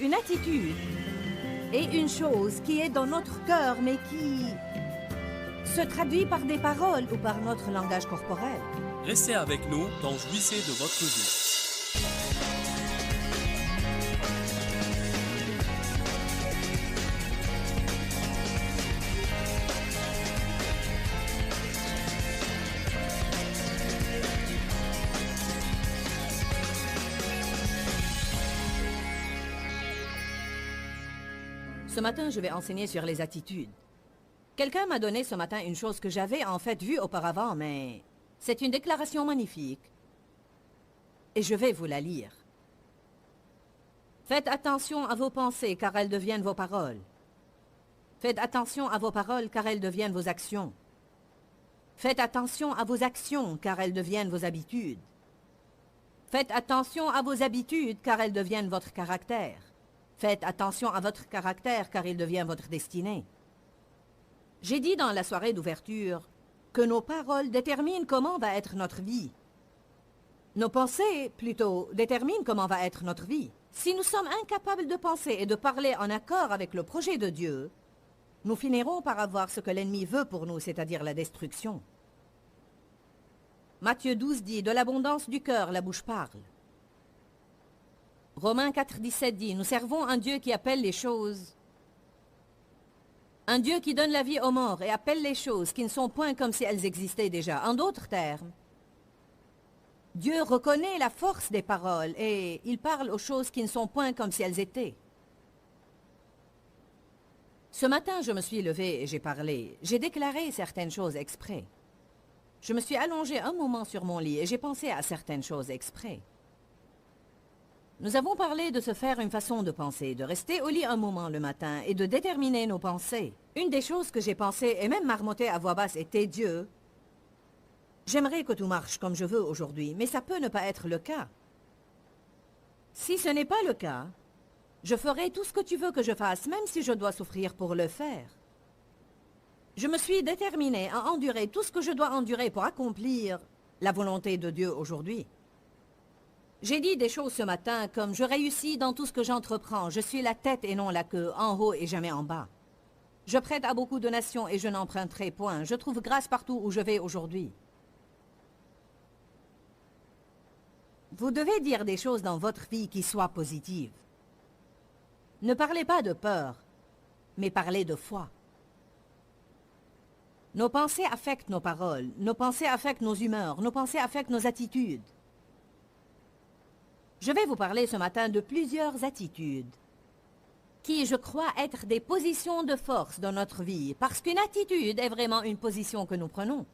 Une attitude est une chose qui est dans notre cœur, mais qui se traduit par des paroles ou par notre langage corporel. Restez avec nous, donc jouissez de votre vie. Ce matin, je vais enseigner sur les attitudes. Quelqu'un m'a donné ce matin une chose que j'avais en fait vue auparavant, mais c'est une déclaration magnifique. Et je vais vous la lire. Faites attention à vos pensées, car elles deviennent vos paroles. Faites attention à vos paroles, car elles deviennent vos actions. Faites attention à vos actions, car elles deviennent vos habitudes. Faites attention à vos habitudes, car elles deviennent votre caractère. Faites attention à votre caractère, car il devient votre destinée. J'ai dit dans la soirée d'ouverture que nos paroles déterminent comment va être notre vie. Nos pensées, plutôt, déterminent comment va être notre vie. Si nous sommes incapables de penser et de parler en accord avec le projet de Dieu, nous finirons par avoir ce que l'ennemi veut pour nous, c'est-à-dire la destruction. Matthieu 12 dit « De l'abondance du cœur, la bouche parle ». Romains 4, 17 dit « Nous servons un Dieu qui appelle les choses, un Dieu qui donne la vie aux morts et appelle les choses qui ne sont point comme si elles existaient déjà. » En d'autres termes, Dieu reconnaît la force des paroles et il parle aux choses qui ne sont point comme si elles étaient. Ce matin, je me suis levée et j'ai parlé. J'ai déclaré certaines choses exprès. Je me suis allongée un moment sur mon lit et j'ai pensé à certaines choses exprès. Nous avons parlé de se faire une façon de penser, de rester au lit un moment le matin et de déterminer nos pensées. Une des choses que j'ai pensé et même marmotté à voix basse était « Dieu, j'aimerais que tout marche comme je veux aujourd'hui, mais ça peut ne pas être le cas. Si ce n'est pas le cas, je ferai tout ce que tu veux que je fasse, même si je dois souffrir pour le faire. Je me suis déterminée à endurer tout ce que je dois endurer pour accomplir la volonté de Dieu aujourd'hui. J'ai dit des choses ce matin comme « Je réussis dans tout ce que j'entreprends, je suis la tête et non la queue, en haut et jamais en bas. Je prête à beaucoup de nations et je n'emprunterai point, je trouve grâce partout où je vais aujourd'hui. » Vous devez dire des choses dans votre vie qui soient positives. Ne parlez pas de peur, mais parlez de foi. Nos pensées affectent nos paroles, nos pensées affectent nos humeurs, nos pensées affectent nos attitudes. Je vais vous parler ce matin de plusieurs attitudes qui, je crois, être des positions de force dans notre vie, parce qu'une attitude est vraiment une position que nous prenons.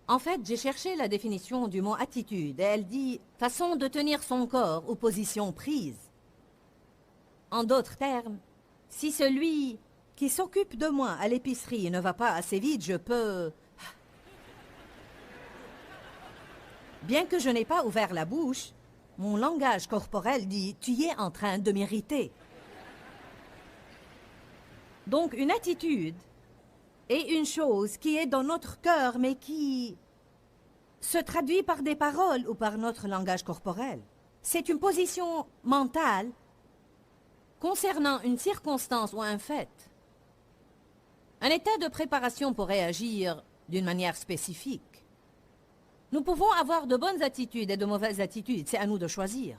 En fait, j'ai cherché la définition du mot attitude et elle dit « façon de tenir son corps ou position prise ». En d'autres termes, si celui qui s'occupe de moi à l'épicerie ne va pas assez vite, je peux... Bien que je n'ai pas ouvert la bouche, mon langage corporel dit « tu y es en train de m'irriter ». Donc une attitude est une chose qui est dans notre cœur, mais qui se traduit par des paroles ou par notre langage corporel. C'est une position mentale concernant une circonstance ou un fait. Un état de préparation pour réagir d'une manière spécifique. Nous pouvons avoir de bonnes attitudes et de mauvaises attitudes, c'est à nous de choisir.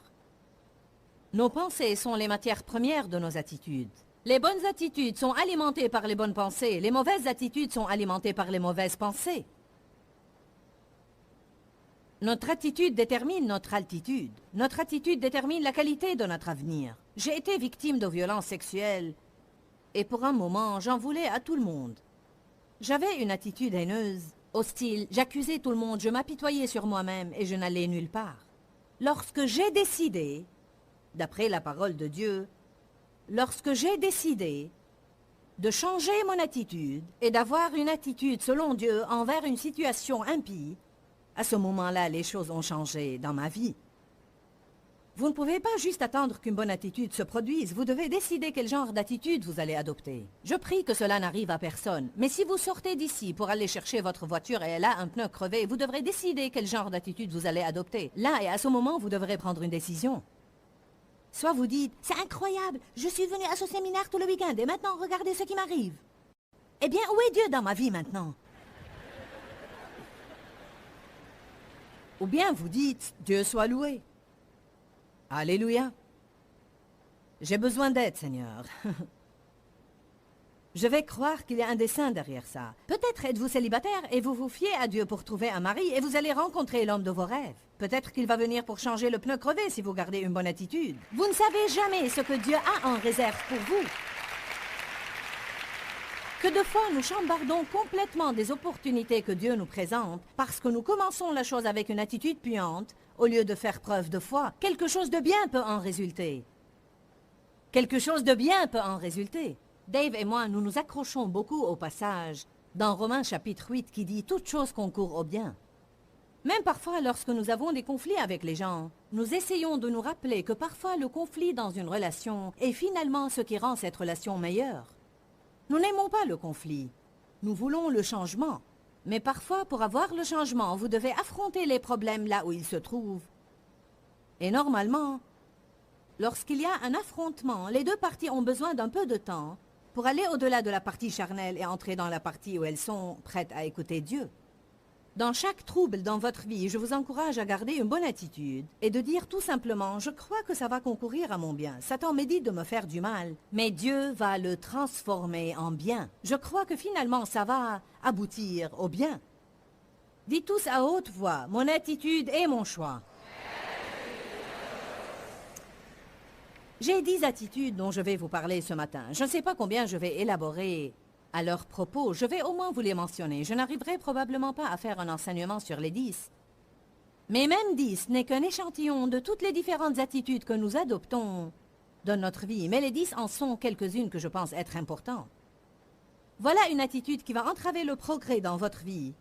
Nos pensées sont les matières premières de nos attitudes. Les bonnes attitudes sont alimentées par les bonnes pensées, les mauvaises attitudes sont alimentées par les mauvaises pensées. Notre attitude détermine notre altitude. Notre attitude détermine la qualité de notre avenir. J'ai été victime de violences sexuelles et pour un moment, j'en voulais à tout le monde. J'avais une attitude haineuse, hostile, j'accusais tout le monde, je m'apitoyais sur moi-même et je n'allais nulle part. Lorsque j'ai décidé, d'après la parole de Dieu, lorsque j'ai décidé de changer mon attitude et d'avoir une attitude selon Dieu envers une situation impie, à ce moment-là, les choses ont changé dans ma vie. Vous ne pouvez pas juste attendre qu'une bonne attitude se produise, vous devez décider quel genre d'attitude vous allez adopter. Je prie que cela n'arrive à personne, mais si vous sortez d'ici pour aller chercher votre voiture et elle a un pneu crevé, vous devrez décider quel genre d'attitude vous allez adopter. Là et à ce moment, vous devrez prendre une décision. Soit vous dites, c'est incroyable, je suis venu à ce séminaire tout le week-end et maintenant regardez ce qui m'arrive. Eh bien, où est Dieu dans ma vie maintenant? Ou bien vous dites, Dieu soit loué. Alléluia. J'ai besoin d'aide, Seigneur. Je vais croire qu'il y a un dessein derrière ça. Peut-être êtes-vous célibataire et vous vous fiez à Dieu pour trouver un mari et vous allez rencontrer l'homme de vos rêves. Peut-être qu'il va venir pour changer le pneu crevé si vous gardez une bonne attitude. Vous ne savez jamais ce que Dieu a en réserve pour vous. Que de fois nous chambardons complètement des opportunités que Dieu nous présente parce que nous commençons la chose avec une attitude puante au lieu de faire preuve de foi. Quelque chose de bien peut en résulter. Quelque chose de bien peut en résulter. Dave et moi, nous nous accrochons beaucoup au passage dans Romains chapitre 8 qui dit « Toute chose concourt au bien ». Même parfois, lorsque nous avons des conflits avec les gens, nous essayons de nous rappeler que parfois le conflit dans une relation est finalement ce qui rend cette relation meilleure. Nous n'aimons pas le conflit, nous voulons le changement. Mais parfois, pour avoir le changement, vous devez affronter les problèmes là où ils se trouvent. Et normalement, lorsqu'il y a un affrontement, les deux parties ont besoin d'un peu de temps pour aller au-delà de la partie charnelle et entrer dans la partie où elles sont prêtes à écouter Dieu. Dans chaque trouble dans votre vie, je vous encourage à garder une bonne attitude et de dire tout simplement « Je crois que ça va concourir à mon bien. Satan médite de me faire du mal, mais Dieu va le transformer en bien. Je crois que finalement ça va aboutir au bien. » Dites tous à haute voix « Mon attitude est mon choix. » J'ai 10 attitudes dont je vais vous parler ce matin. Je ne sais pas combien je vais élaborer à leur propos. Je vais au moins vous les mentionner. Je n'arriverai probablement pas à faire un enseignement sur les 10. Mais même 10 n'est qu'un échantillon de toutes les différentes attitudes que nous adoptons dans notre vie. Mais les 10 en sont quelques-unes que je pense être importantes. Voilà une attitude qui va entraver le progrès dans votre vie.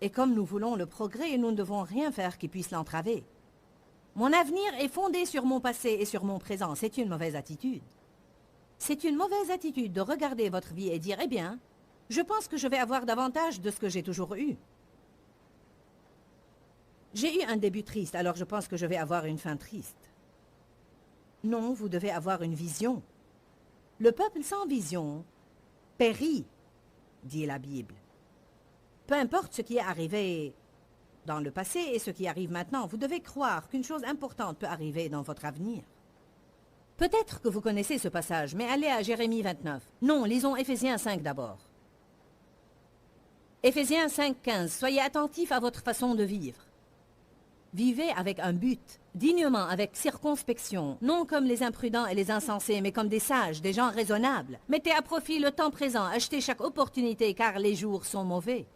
Et comme nous voulons le progrès, nous ne devons rien faire qui puisse l'entraver. Mon avenir est fondé sur mon passé et sur mon présent. C'est une mauvaise attitude. C'est une mauvaise attitude de regarder votre vie et dire « Eh bien, je pense que je vais avoir davantage de ce que j'ai toujours eu. J'ai eu un début triste, alors je pense que je vais avoir une fin triste. » Non, vous devez avoir une vision. Le peuple sans vision périt, dit la Bible. Peu importe ce qui est arrivé dans le passé et ce qui arrive maintenant, vous devez croire qu'une chose importante peut arriver dans votre avenir. Peut-être que vous connaissez ce passage, mais allez à Jérémie 29. Non, lisons Éphésiens 5 d'abord. Éphésiens 5:15. Soyez attentifs à votre façon de vivre. Vivez avec un but, dignement, avec circonspection, non comme les imprudents et les insensés, mais comme des sages, des gens raisonnables. Mettez à profit le temps présent, achetez chaque opportunité, car les jours sont mauvais.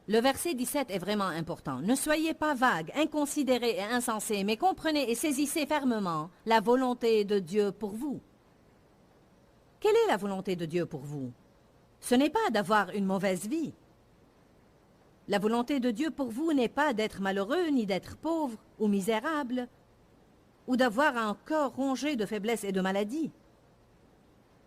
Le verset 17 est vraiment important. Ne soyez pas vagues, inconsidérés et insensés, mais comprenez et saisissez fermement la volonté de Dieu pour vous. Quelle est la volonté de Dieu pour vous? Ce n'est pas d'avoir une mauvaise vie. La volonté de Dieu pour vous n'est pas d'être malheureux, ni d'être pauvre ou misérable, ou d'avoir un corps rongé de faiblesse et de maladie.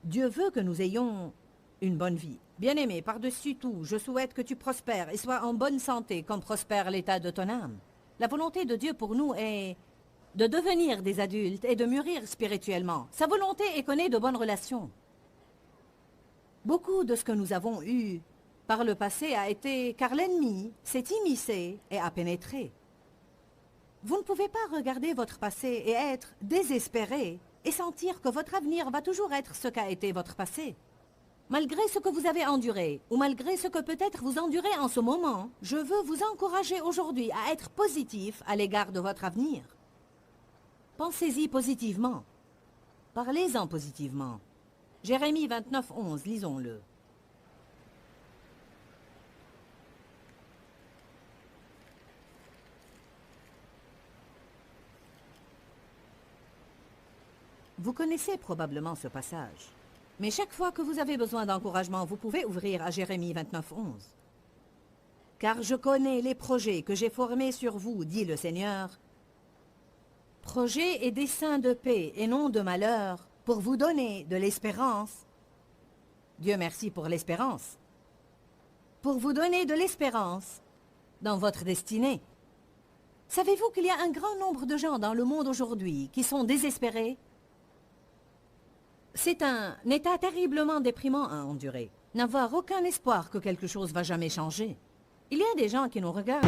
Dieu veut que nous ayons une bonne vie. Bien-aimé, par-dessus tout, je souhaite que tu prospères et sois en bonne santé comme prospère l'état de ton âme. La volonté de Dieu pour nous est de devenir des adultes et de mûrir spirituellement. Sa volonté est qu'on ait de bonnes relations. Beaucoup de ce que nous avons eu par le passé a été car l'ennemi s'est immiscé et a pénétré. Vous ne pouvez pas regarder votre passé et être désespéré et sentir que votre avenir va toujours être ce qu'a été votre passé. Malgré ce que vous avez enduré, ou malgré ce que peut-être vous endurez en ce moment, je veux vous encourager aujourd'hui à être positif à l'égard de votre avenir. Pensez-y positivement. Parlez-en positivement. Jérémie 29:11, lisons-le. Vous connaissez probablement ce passage. Mais chaque fois que vous avez besoin d'encouragement, vous pouvez ouvrir à Jérémie 29:11. « Car je connais les projets que j'ai formés sur vous, dit le Seigneur, projets et desseins de paix et non de malheur, pour vous donner de l'espérance. » Dieu merci pour l'espérance. Pour vous donner de l'espérance dans votre destinée. Savez-vous qu'il y a un grand nombre de gens dans le monde aujourd'hui qui sont désespérés? C'est un état terriblement déprimant à endurer. N'avoir aucun espoir que quelque chose va jamais changer. Il y a des gens qui nous regardent.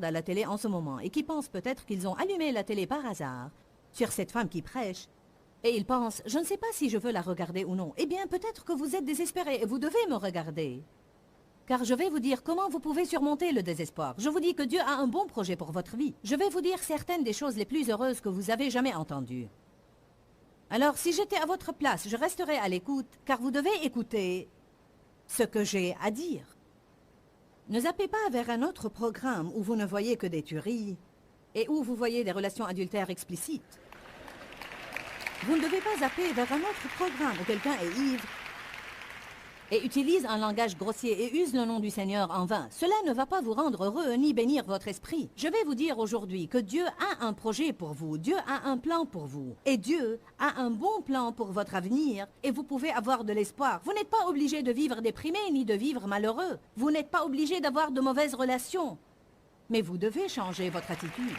À la télé en ce moment et qui pensent peut-être qu'ils ont allumé la télé par hasard sur cette femme qui prêche et ils pensent « je ne sais pas si je veux la regarder ou non ». Eh bien peut-être que vous êtes désespéré et vous devez me regarder. Car je vais vous dire comment vous pouvez surmonter le désespoir. Je vous dis que Dieu a un bon projet pour votre vie. Je vais vous dire certaines des choses les plus heureuses que vous avez jamais entendues. Alors si j'étais à votre place, je resterais à l'écoute car vous devez écouter ce que j'ai à dire. Ne zappez pas vers un autre programme où vous ne voyez que des tueries et où vous voyez des relations adultères explicites. Vous ne devez pas zapper vers un autre programme où quelqu'un est ivre et utilise un langage grossier et use le nom du Seigneur en vain. Cela ne va pas vous rendre heureux ni bénir votre esprit. Je vais vous dire aujourd'hui que Dieu a un projet pour vous, Dieu a un plan pour vous. Et Dieu a un bon plan pour votre avenir et vous pouvez avoir de l'espoir. Vous n'êtes pas obligé de vivre déprimé ni de vivre malheureux. Vous n'êtes pas obligé d'avoir de mauvaises relations. Mais vous devez changer votre attitude.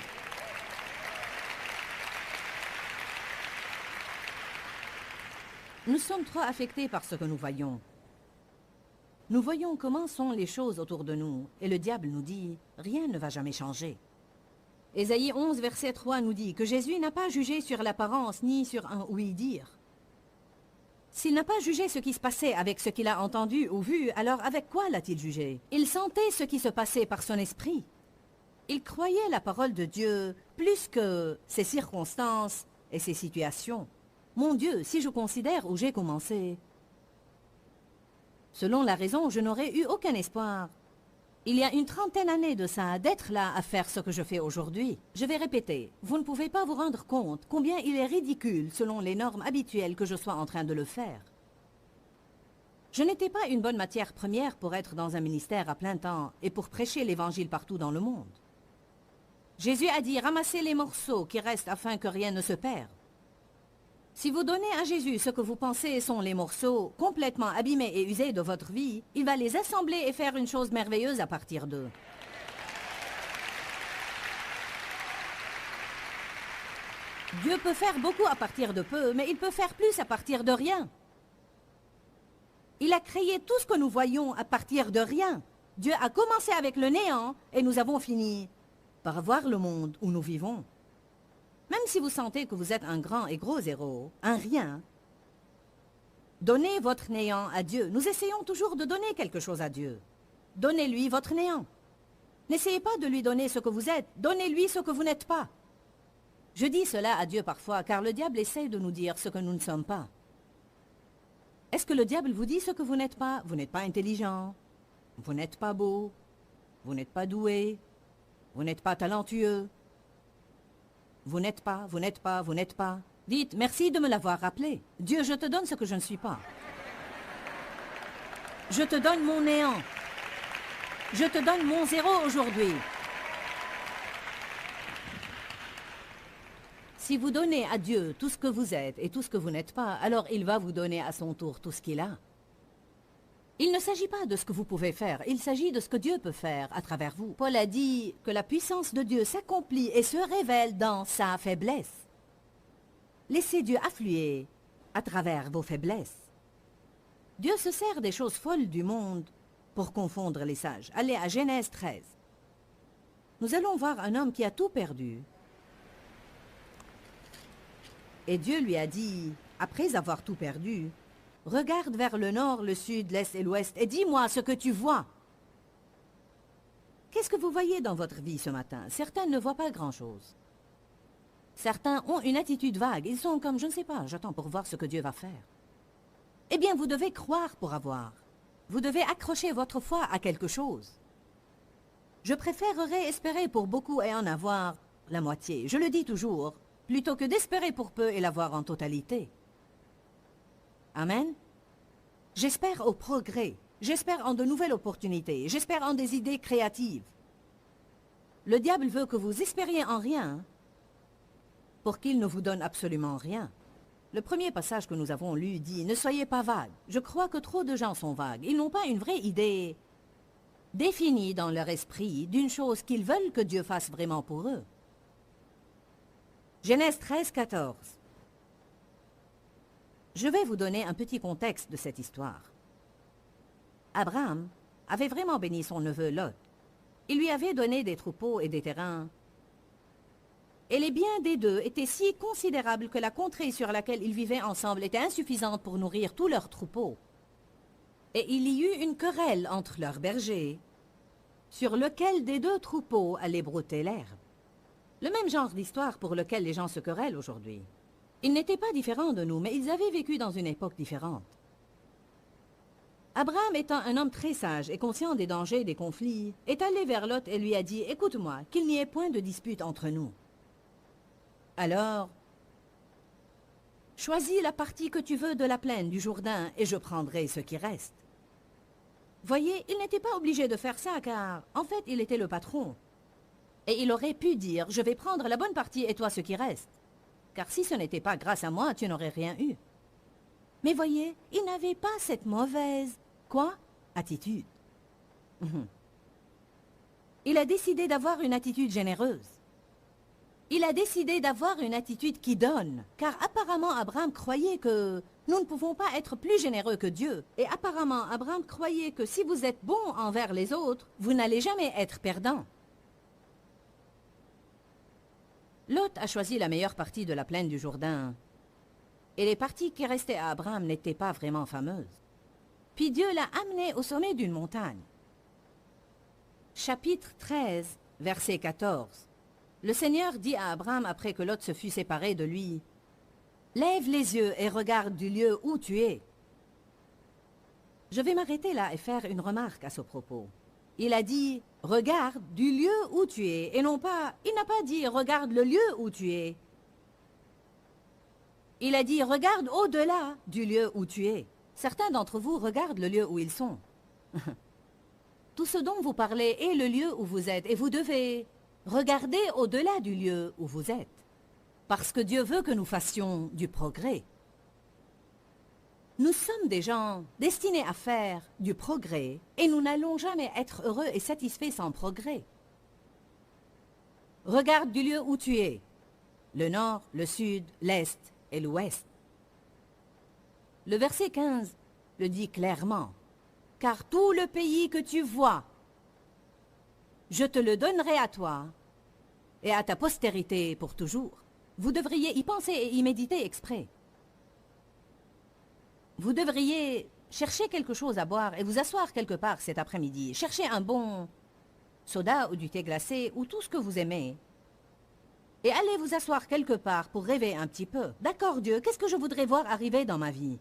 Nous sommes trop affectés par ce que nous voyons. Nous voyons comment sont les choses autour de nous, et le diable nous dit, rien ne va jamais changer. Ésaïe 11, verset 3 nous dit que Jésus n'a pas jugé sur l'apparence ni sur un oui-dire. S'il n'a pas jugé ce qui se passait avec ce qu'il a entendu ou vu, alors avec quoi l'a-t-il jugé? Il sentait ce qui se passait par son esprit. Il croyait la parole de Dieu plus que ses circonstances et ses situations. Mon Dieu, si je considère où j'ai commencé, selon la raison, je n'aurais eu aucun espoir. Il y a une trentaine d'années de ça, d'être là à faire ce que je fais aujourd'hui. Je vais répéter, vous ne pouvez pas vous rendre compte combien il est ridicule, selon les normes habituelles, que je sois en train de le faire. Je n'étais pas une bonne matière première pour être dans un ministère à plein temps et pour prêcher l'Évangile partout dans le monde. Jésus a dit, ramassez les morceaux qui restent afin que rien ne se perde. Si vous donnez à Jésus ce que vous pensez sont les morceaux complètement abîmés et usés de votre vie, il va les assembler et faire une chose merveilleuse à partir d'eux. Dieu peut faire beaucoup à partir de peu, mais il peut faire plus à partir de rien. Il a créé tout ce que nous voyons à partir de rien. Dieu a commencé avec le néant et nous avons fini par voir le monde où nous vivons. Même si vous sentez que vous êtes un grand et gros zéro, un rien, donnez votre néant à Dieu. Nous essayons toujours de donner quelque chose à Dieu. Donnez-lui votre néant. N'essayez pas de lui donner ce que vous êtes. Donnez-lui ce que vous n'êtes pas. Je dis cela à Dieu parfois, car le diable essaie de nous dire ce que nous ne sommes pas. Est-ce que le diable vous dit ce que vous n'êtes pas? Vous n'êtes pas intelligent. Vous n'êtes pas beau. Vous n'êtes pas doué. Vous n'êtes pas talentueux. Vous n'êtes pas, vous n'êtes pas, vous n'êtes pas. Dites, merci de me l'avoir rappelé. Dieu, je te donne ce que je ne suis pas. Je te donne mon néant. Je te donne mon zéro aujourd'hui. Si vous donnez à Dieu tout ce que vous êtes et tout ce que vous n'êtes pas, alors il va vous donner à son tour tout ce qu'il a. Il ne s'agit pas de ce que vous pouvez faire, il s'agit de ce que Dieu peut faire à travers vous. Paul a dit que la puissance de Dieu s'accomplit et se révèle dans sa faiblesse. Laissez Dieu affluer à travers vos faiblesses. Dieu se sert des choses folles du monde pour confondre les sages. Allez à Genèse 13. Nous allons voir un homme qui a tout perdu Et Dieu lui a dit, après avoir tout perdu, « Regarde vers le nord, le sud, l'est et l'ouest, et dis-moi ce que tu vois. » Qu'est-ce que vous voyez dans votre vie ce matin? Certains ne voient pas grand-chose. Certains ont une attitude vague. Ils sont comme, je ne sais pas, j'attends pour voir ce que Dieu va faire. Eh bien, vous devez croire pour avoir. Vous devez accrocher votre foi à quelque chose. Je préférerais espérer pour beaucoup et en avoir la moitié. Je le dis toujours, plutôt que d'espérer pour peu et l'avoir en totalité. Amen. J'espère au progrès. J'espère en de nouvelles opportunités. J'espère en des idées créatives. Le diable veut que vous espériez en rien pour qu'il ne vous donne absolument rien. Le premier passage que nous avons lu dit « Ne soyez pas vagues ». Je crois que trop de gens sont vagues. Ils n'ont pas une vraie idée définie dans leur esprit d'une chose qu'ils veulent que Dieu fasse vraiment pour eux. Genèse 13, 14. Je vais vous donner un petit contexte de cette histoire. Abraham avait vraiment béni son neveu Lot. Il lui avait donné des troupeaux et des terrains. Et les biens des deux étaient si considérables que la contrée sur laquelle ils vivaient ensemble était insuffisante pour nourrir tous leurs troupeaux. Et il y eut une querelle entre leurs bergers, sur lequel des deux troupeaux allait brouter l'herbe. Le même genre d'histoire pour lequel les gens se querellent aujourd'hui. Ils n'étaient pas différents de nous, mais ils avaient vécu dans une époque différente. Abraham, étant un homme très sage et conscient des dangers et des conflits, est allé vers Lot et lui a dit « Écoute-moi, qu'il n'y ait point de dispute entre nous. » Alors, choisis la partie que tu veux de la plaine du Jourdain et je prendrai ce qui reste. Voyez, il n'était pas obligé de faire ça car, en fait, il était le patron. Et il aurait pu dire, je vais prendre la bonne partie et toi ce qui reste. Car si ce n'était pas grâce à moi, tu n'aurais rien eu. Mais voyez, il n'avait pas cette mauvaise, attitude. Il a décidé d'avoir une attitude généreuse. Il a décidé d'avoir une attitude qui donne, car apparemment Abraham croyait que nous ne pouvons pas être plus généreux que Dieu. Et apparemment Abraham croyait que si vous êtes bon envers les autres, vous n'allez jamais être perdant. Lot a choisi la meilleure partie de la plaine du Jourdain, et les parties qui restaient à Abraham n'étaient pas vraiment fameuses. Puis Dieu l'a amené au sommet d'une montagne. Chapitre 13, verset 14. Le Seigneur dit à Abraham après que Lot se fut séparé de lui, « Lève les yeux et regarde du lieu où tu es. » Je vais m'arrêter là et faire une remarque à ce propos. Il a dit, « Regarde du lieu où tu es » et non pas, il n'a pas dit, « Regarde le lieu où tu es ». Il a dit, « Regarde au-delà du lieu où tu es ». Certains d'entre vous regardent le lieu où ils sont. Tout ce dont vous parlez est le lieu où vous êtes et vous devez regarder au-delà du lieu où vous êtes. Parce que Dieu veut que nous fassions du progrès. Nous sommes des gens destinés à faire du progrès et nous n'allons jamais être heureux et satisfaits sans progrès. Regarde du lieu où tu es, le nord, le sud, l'est et l'ouest. Le verset 15 le dit clairement, « Car tout le pays que tu vois, je te le donnerai à toi et à ta postérité pour toujours. » Vous devriez y penser et y méditer exprès. Vous devriez chercher quelque chose à boire et vous asseoir quelque part cet après-midi. Cherchez un bon soda ou du thé glacé ou tout ce que vous aimez. Et allez vous asseoir quelque part pour rêver un petit peu. D'accord, Dieu, qu'est-ce que je voudrais voir arriver dans ma vie?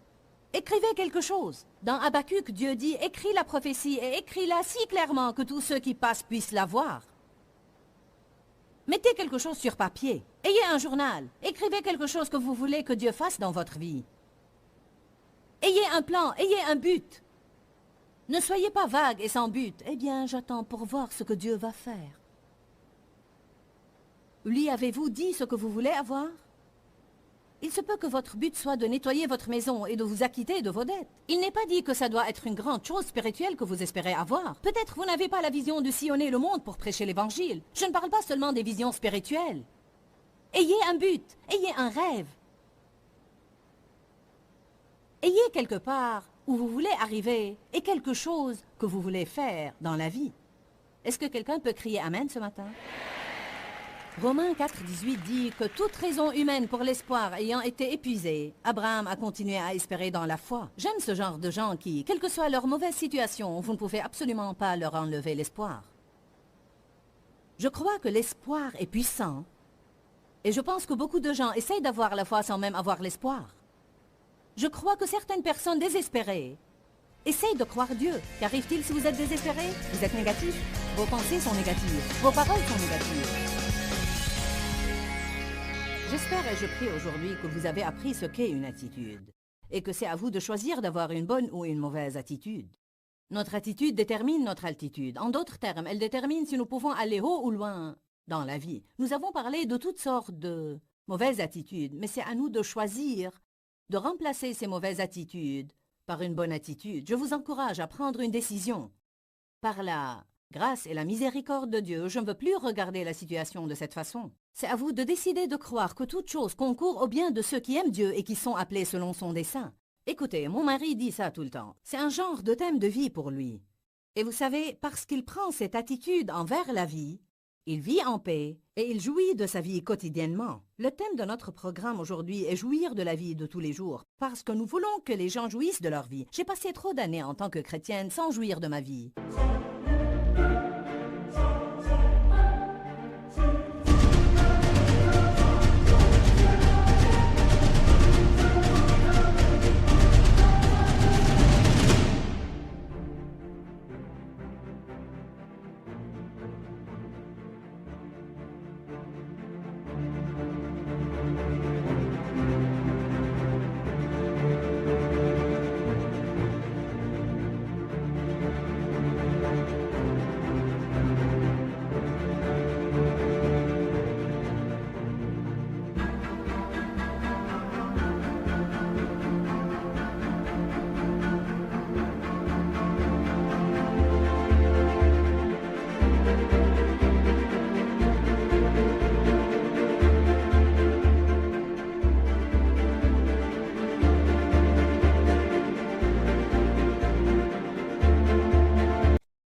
Écrivez quelque chose. Dans Habacuc, Dieu dit, écris la prophétie et écris-la si clairement que tous ceux qui passent puissent la voir. Mettez quelque chose sur papier. Ayez un journal. Écrivez quelque chose que vous voulez que Dieu fasse dans votre vie. Ayez un plan, ayez un but. Ne soyez pas vague et sans but. Eh bien, j'attends pour voir ce que Dieu va faire. Lui, avez-vous dit ce que vous voulez avoir? Il se peut que votre but soit de nettoyer votre maison et de vous acquitter de vos dettes. Il n'est pas dit que ça doit être une grande chose spirituelle que vous espérez avoir. Peut-être vous n'avez pas la vision de sillonner le monde pour prêcher l'évangile. Je ne parle pas seulement des visions spirituelles. Ayez un but, ayez un rêve. Ayez quelque part où vous voulez arriver et quelque chose que vous voulez faire dans la vie. Est-ce que quelqu'un peut crier Amen ce matin? Romains 4,18 dit que toute raison humaine pour l'espoir ayant été épuisée, Abraham a continué à espérer dans la foi. J'aime ce genre de gens qui, quelle que soit leur mauvaise situation, vous ne pouvez absolument pas leur enlever l'espoir. Je crois que l'espoir est puissant et je pense que beaucoup de gens essayent d'avoir la foi sans même avoir l'espoir. Je crois que certaines personnes désespérées essayent de croire Dieu. Qu'arrive-t-il si vous êtes désespéré? Vous êtes négatif? Vos pensées sont négatives. Vos paroles sont négatives. J'espère et je prie aujourd'hui que vous avez appris ce qu'est une attitude et que c'est à vous de choisir d'avoir une bonne ou une mauvaise attitude. Notre attitude détermine notre altitude. En d'autres termes, elle détermine si nous pouvons aller haut ou loin dans la vie. Nous avons parlé de toutes sortes de mauvaises attitudes, mais c'est à nous de choisir de remplacer ces mauvaises attitudes par une bonne attitude. Je vous encourage à prendre une décision. Par la grâce et la miséricorde de Dieu, je ne veux plus regarder la situation de cette façon. C'est à vous de décider de croire que toute chose concourt au bien de ceux qui aiment Dieu et qui sont appelés selon son dessein. Écoutez, mon mari dit ça tout le temps. C'est un genre de thème de vie pour lui. Et vous savez, parce qu'il prend cette attitude envers la vie, il vit en paix et il jouit de sa vie quotidiennement. Le thème de notre programme aujourd'hui est jouir de la vie de tous les jours, parce que nous voulons que les gens jouissent de leur vie. J'ai passé trop d'années en tant que chrétienne sans jouir de ma vie.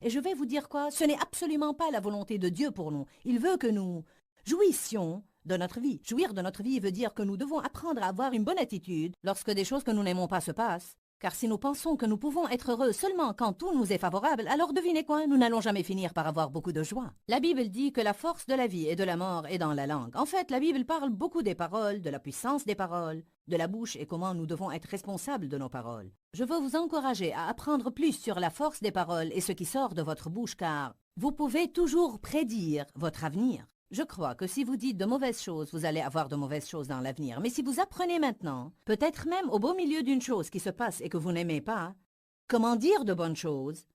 Et je vais vous dire quoi? Ce n'est absolument pas la volonté de Dieu pour nous. Il veut que nous jouissions de notre vie. Jouir de notre vie veut dire que nous devons apprendre à avoir une bonne attitude lorsque des choses que nous n'aimons pas se passent. Car si nous pensons que nous pouvons être heureux seulement quand tout nous est favorable, alors devinez quoi? Nous n'allons jamais finir par avoir beaucoup de joie. La Bible dit que la force de la vie et de la mort est dans la langue. En fait, la Bible parle beaucoup des paroles, de la puissance des paroles, de la bouche et comment nous devons être responsables de nos paroles. Je veux vous encourager à apprendre plus sur la force des paroles et ce qui sort de votre bouche, car vous pouvez toujours prédire votre avenir. Je crois que si vous dites de mauvaises choses, vous allez avoir de mauvaises choses dans l'avenir. Mais si vous apprenez maintenant, peut-être même au beau milieu d'une chose qui se passe et que vous n'aimez pas, comment dire de bonnes choses,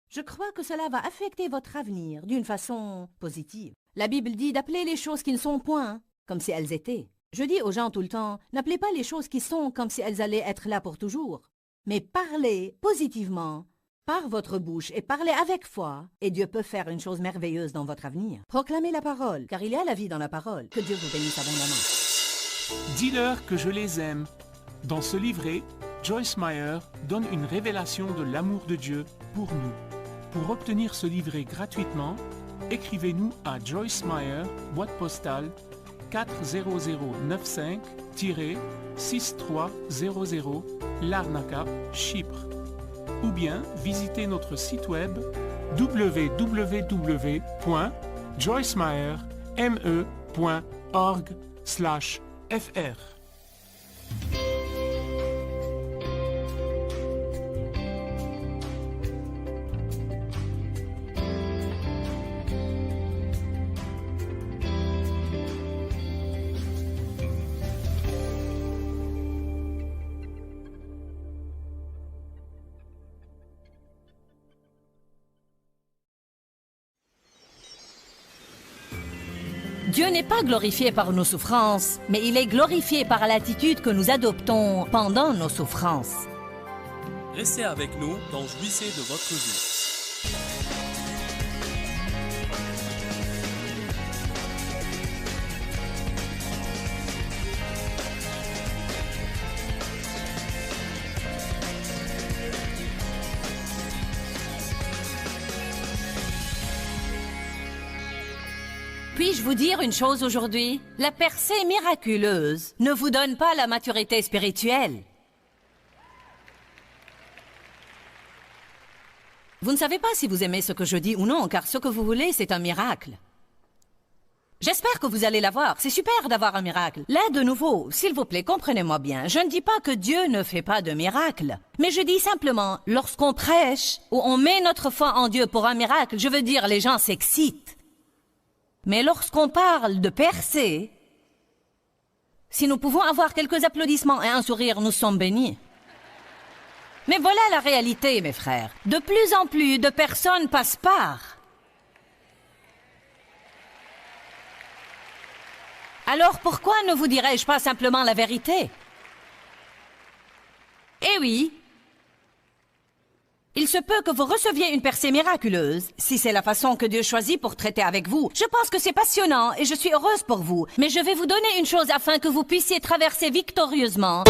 je crois que cela va affecter votre avenir d'une façon positive. La Bible dit d'appeler les choses qui ne sont point comme si elles étaient. Je dis aux gens tout le temps, n'appelez pas les choses qui sont comme si elles allaient être là pour toujours, mais parlez positivement par votre bouche et parlez avec foi, et Dieu peut faire une chose merveilleuse dans votre avenir. Proclamez la parole, car il y a la vie dans la parole. Que Dieu vous bénisse abondamment. Dis-leur que je les aime. Dans ce livret, Joyce Meyer donne une révélation de l'amour de Dieu pour nous. Pour obtenir ce livret gratuitement, écrivez-nous à Joyce Meyer, boîte postale 40095-6300, Larnaca, Chypre. Ou bien visitez notre site web www.joycemeyer.org/fr. Dieu n'est pas glorifié par nos souffrances, mais il est glorifié par l'attitude que nous adoptons pendant nos souffrances. Restez avec nous dans Jouissez de votre vie. Puis-je Puis-je vous dire une chose aujourd'hui? La percée miraculeuse ne vous donne pas la maturité spirituelle. Vous ne savez pas si vous aimez ce que je dis ou non, car ce que vous voulez, c'est un miracle. J'espère que vous allez l'avoir. C'est super d'avoir un miracle. Là, de nouveau, s'il vous plaît, comprenez-moi bien. Je ne dis pas que Dieu ne fait pas de miracles. Mais je dis simplement, lorsqu'on prêche ou on met notre foi en Dieu pour un miracle, je veux dire, les gens s'excitent. Mais lorsqu'on parle de percée, si nous pouvons avoir quelques applaudissements et un sourire, nous sommes bénis. Mais voilà la réalité, mes frères. De plus en plus de personnes passent par. Alors pourquoi ne vous dirais-je pas simplement la vérité? Eh oui, il se peut que vous receviez une percée miraculeuse, si c'est la façon que Dieu choisit pour traiter avec vous. Je pense que c'est passionnant et je suis heureuse pour vous. Mais je vais vous donner une chose afin que vous puissiez traverser victorieusement.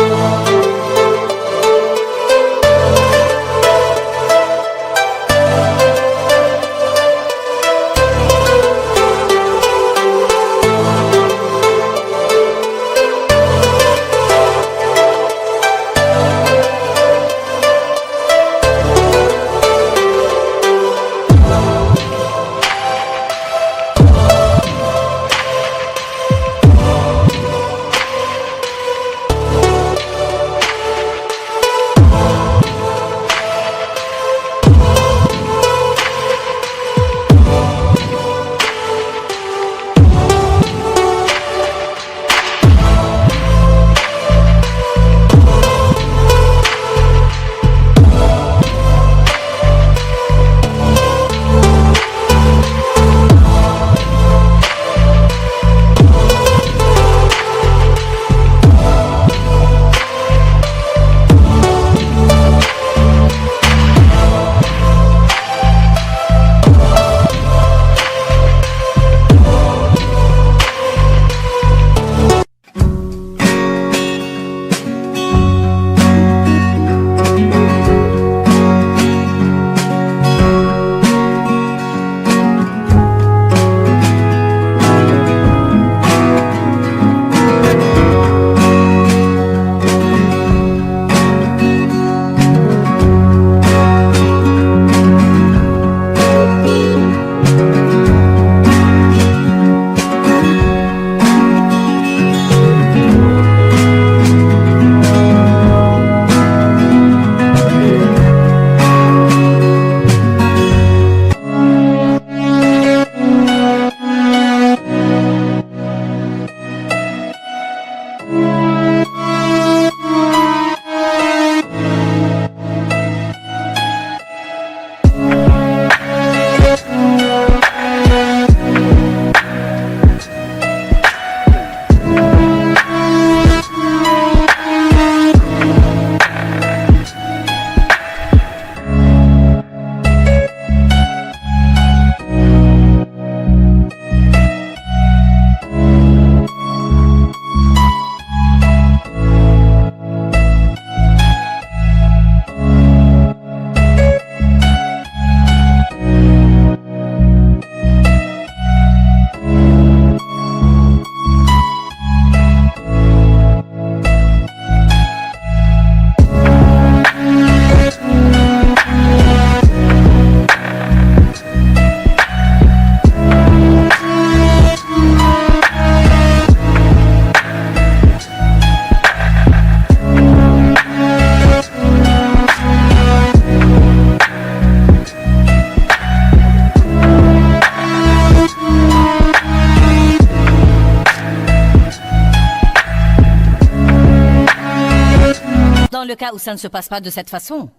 Dans le cas où ça ne se passe pas de cette façon.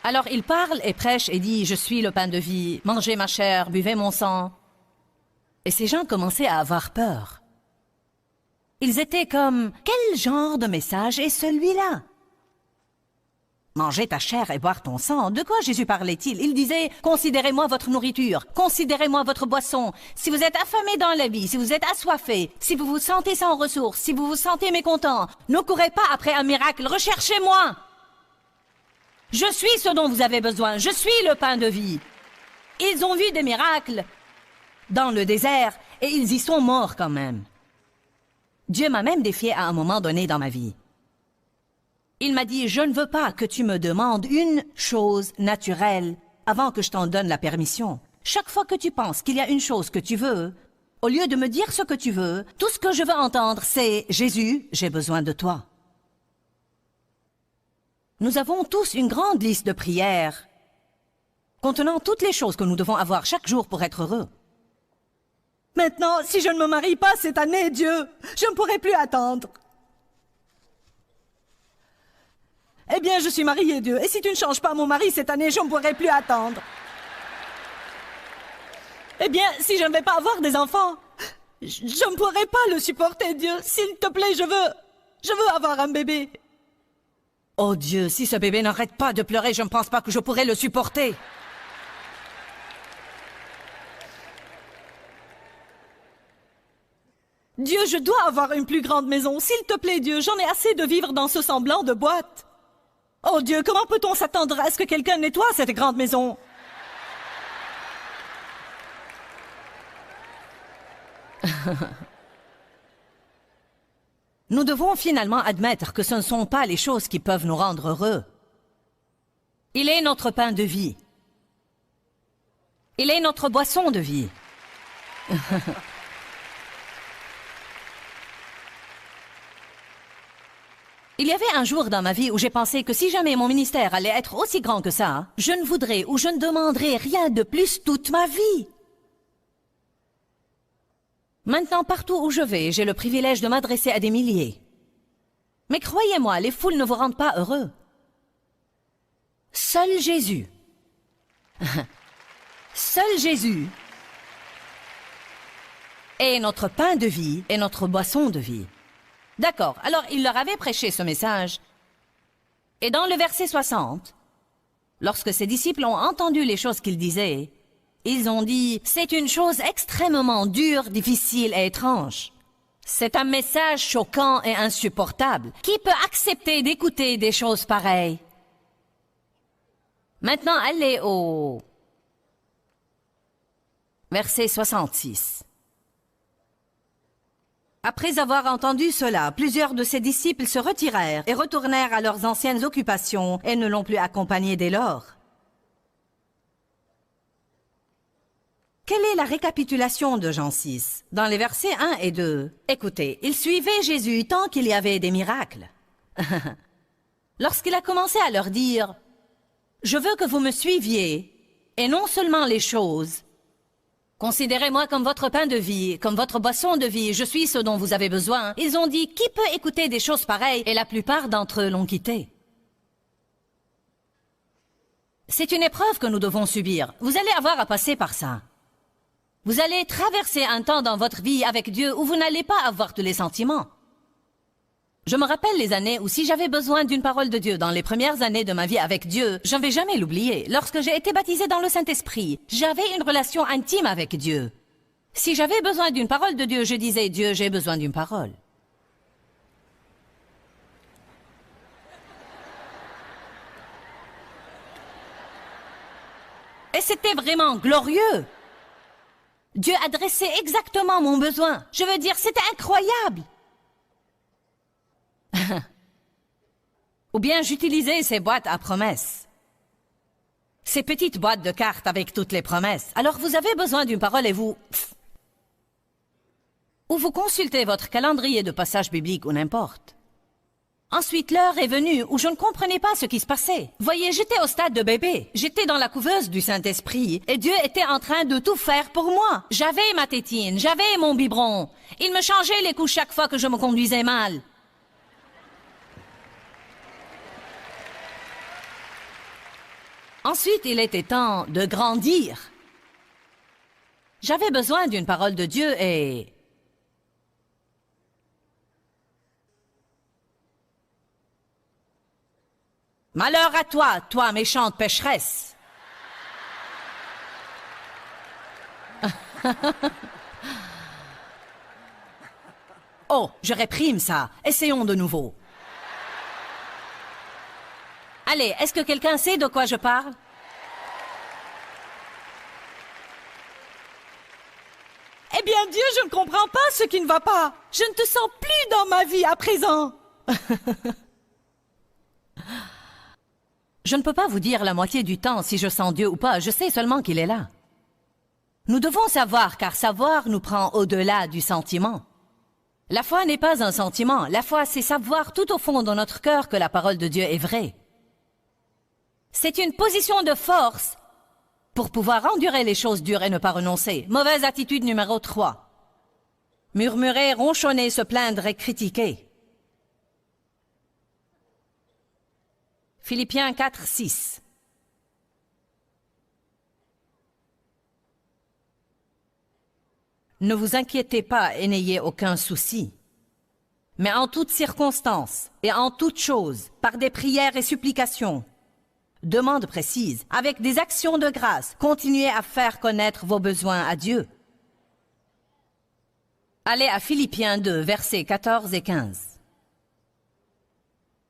Alors il parle et prêche et dit « Je suis le pain de vie, mangez ma chair, buvez mon sang ». Et ces gens commençaient à avoir peur. Ils étaient comme « Quel genre de message est celui-là » ? Manger ta chair et boire ton sang. De quoi Jésus parlait-il? Il disait, considérez-moi votre nourriture, considérez-moi votre boisson. Si vous êtes affamé dans la vie, si vous êtes assoiffé, si vous vous sentez sans ressources, si vous vous sentez mécontent, ne courez pas après un miracle, recherchez-moi. Je suis ce dont vous avez besoin. Je suis le pain de vie. Ils ont vu des miracles dans le désert et ils y sont morts quand même. Dieu m'a même défié à un moment donné dans ma vie. Il m'a dit, je ne veux pas que tu me demandes une chose naturelle avant que je t'en donne la permission. Chaque fois que tu penses qu'il y a une chose que tu veux, au lieu de me dire ce que tu veux, tout ce que je veux entendre, c'est « Jésus, j'ai besoin de toi ». Nous avons tous une grande liste de prières contenant toutes les choses que nous devons avoir chaque jour pour être heureux. Maintenant, si je ne me marie pas cette année, Dieu, je ne pourrai plus attendre. Eh bien, je suis mariée, Dieu, et si tu ne changes pas mon mari cette année, je ne pourrai plus attendre. Eh bien, si je ne vais pas avoir des enfants, je ne pourrai pas le supporter, Dieu. S'il te plaît, je veux avoir un bébé. Oh Dieu, si ce bébé n'arrête pas de pleurer, je ne pense pas que je pourrai le supporter. Dieu, je dois avoir une plus grande maison. S'il te plaît, Dieu, j'en ai assez de vivre dans ce semblant de boîte. Oh Dieu, comment peut-on s'attendre à ce que quelqu'un nettoie cette grande maison? Nous devons finalement admettre que ce ne sont pas les choses qui peuvent nous rendre heureux. Il est notre pain de vie. Il est notre boisson de vie. Il y avait un jour dans ma vie où j'ai pensé que si jamais mon ministère allait être aussi grand que ça, je ne voudrais ou je ne demanderais rien de plus toute ma vie. Maintenant, partout où je vais, j'ai le privilège de m'adresser à des milliers. Mais croyez-moi, les foules ne vous rendent pas heureux. Seul Jésus, seul Jésus est notre pain de vie et notre boisson de vie. D'accord, alors il leur avait prêché ce message. Et dans le verset 60, lorsque ses disciples ont entendu les choses qu'il disait, ils ont dit, c'est une chose extrêmement dure, difficile et étrange. C'est un message choquant et insupportable. Qui peut accepter d'écouter des choses pareilles? Maintenant, allez au verset 66. Après avoir entendu cela, plusieurs de ses disciples se retirèrent et retournèrent à leurs anciennes occupations et ne l'ont plus accompagné dès lors. Quelle est la récapitulation de Jean 6? Dans les versets 1 et 2, écoutez, ils suivaient Jésus tant qu'il y avait des miracles. Lorsqu'il a commencé à leur dire, « Je veux que vous me suiviez, et non seulement les choses. Considérez-moi comme votre pain de vie, comme votre boisson de vie, je suis ce dont vous avez besoin. » Ils ont dit, « Qui peut écouter des choses pareilles ?» Et la plupart d'entre eux l'ont quitté. C'est une épreuve que nous devons subir. Vous allez avoir à passer par ça. Vous allez traverser un temps dans votre vie avec Dieu où vous n'allez pas avoir tous les sentiments. Je me rappelle les années où si j'avais besoin d'une parole de Dieu dans les premières années de ma vie avec Dieu, je ne vais jamais l'oublier. Lorsque j'ai été baptisée dans le Saint-Esprit, j'avais une relation intime avec Dieu. Si j'avais besoin d'une parole de Dieu, je disais, Dieu, j'ai besoin d'une parole. Et c'était vraiment glorieux. Dieu adressait exactement mon besoin. Je veux dire, c'était incroyable. Ou bien j'utilisais ces boîtes à promesses. Ces petites boîtes de cartes avec toutes les promesses. Alors vous avez besoin d'une parole et vous... Ou vous consultez votre calendrier de passage biblique ou n'importe. Ensuite, l'heure est venue où je ne comprenais pas ce qui se passait. Voyez, j'étais au stade de bébé. J'étais dans la couveuse du Saint-Esprit et Dieu était en train de tout faire pour moi. J'avais ma tétine, j'avais mon biberon. Il me changeait les couches chaque fois que je me conduisais mal. Ensuite, il était temps de grandir. J'avais besoin d'une parole de Dieu et... Malheur à toi, toi méchante pécheresse. Oh, je réprime ça. Essayons de nouveau. Allez, est-ce que quelqu'un sait de quoi je parle? Eh bien, Dieu, je ne comprends pas ce qui ne va pas. Je ne te sens plus dans ma vie à présent. Je ne peux pas vous dire la moitié du temps si je sens Dieu ou pas, je sais seulement qu'il est là. Nous devons savoir, car savoir nous prend au-delà du sentiment. La foi n'est pas un sentiment, la foi c'est savoir tout au fond de notre cœur que la parole de Dieu est vraie. C'est une position de force pour pouvoir endurer les choses dures et ne pas renoncer. Mauvaise attitude numéro 3. Murmurer, ronchonner, se plaindre et critiquer. Philippiens 4, 6. Ne vous inquiétez pas et n'ayez aucun souci. Mais en toutes circonstances et en toutes choses, par des prières et supplications, demandes précises, avec des actions de grâce, continuez à faire connaître vos besoins à Dieu. Allez à Philippiens 2, versets 14 et 15.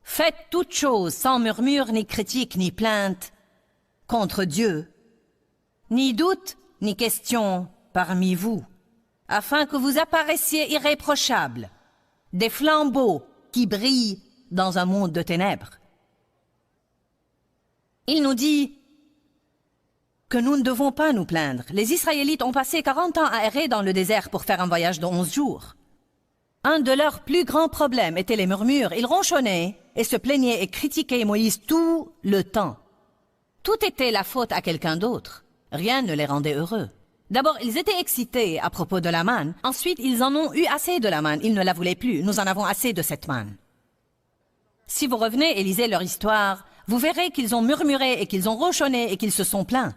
Faites toutes choses sans murmure, ni critique, ni plainte contre Dieu, ni doute, ni question parmi vous, afin que vous apparaissiez irréprochables, des flambeaux qui brillent dans un monde de ténèbres. Il nous dit que nous ne devons pas nous plaindre. Les Israélites ont passé 40 ans à errer dans le désert pour faire un voyage de 11 jours. Un de leurs plus grands problèmes était les murmures. Ils ronchonnaient et se plaignaient et critiquaient Moïse tout le temps. Tout était la faute à quelqu'un d'autre. Rien ne les rendait heureux. D'abord, ils étaient excités à propos de la manne. Ensuite, ils en ont eu assez de la manne. Ils ne la voulaient plus. Nous en avons assez de cette manne. Si vous revenez et lisez leur histoire, vous verrez qu'ils ont murmuré et qu'ils ont ronchonné et qu'ils se sont plaints.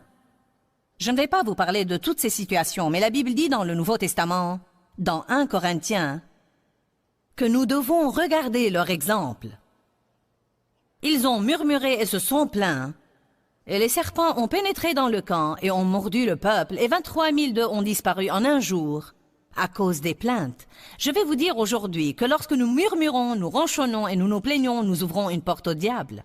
Je ne vais pas vous parler de toutes ces situations, mais la Bible dit dans le Nouveau Testament, dans 1 Corinthiens, que nous devons regarder leur exemple. Ils ont murmuré et se sont plaints, et les serpents ont pénétré dans le camp et ont mordu le peuple, et 23 000 d'eux ont disparu en un jour à cause des plaintes. Je vais vous dire aujourd'hui que lorsque nous murmurons, nous ronchonnons et nous nous plaignons, nous ouvrons une porte au diable.